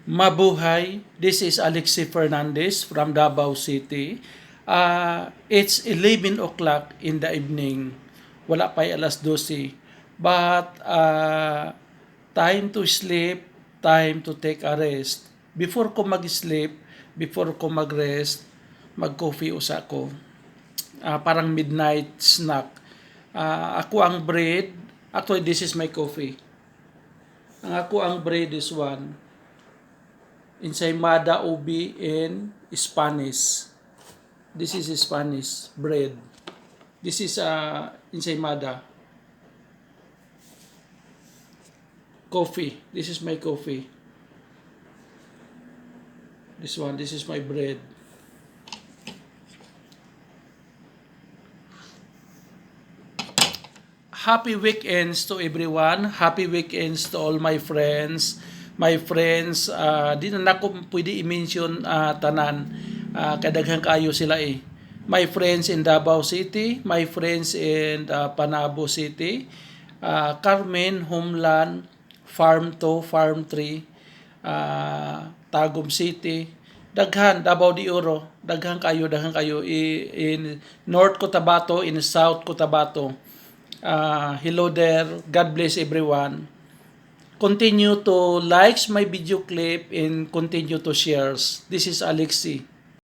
Mabuhay, this is Alexi Fernandez from Davao City. It's 11 o'clock in the evening. Wala pa alas 12. But time to sleep, time to take a rest. Before ko mag-sleep, before ko mag-rest, mag-coffee usa ko. Parang midnight snack. Ako ang bread. Actually, this is my coffee. Ako ang bread is one. Ensaymada ubi in Spanish. This is Spanish bread. This is ensaymada. Coffee. This is my coffee. This one, this is my bread. Happy weekends to everyone. Happy weekends to all my friends. My friends, di na ako pwede i-mention tanan. Kadaghan kayo sila eh. My friends in Davao City, my friends in Panabo City, Carmen, Homeland, Farm 2, Farm 3, Tagum City, daghan, Davao de Oro, daghan kayo in North Cotabato, in South Cotabato. Hello there. God bless everyone. Continue to like my video clip and continue to share. This is Alexi.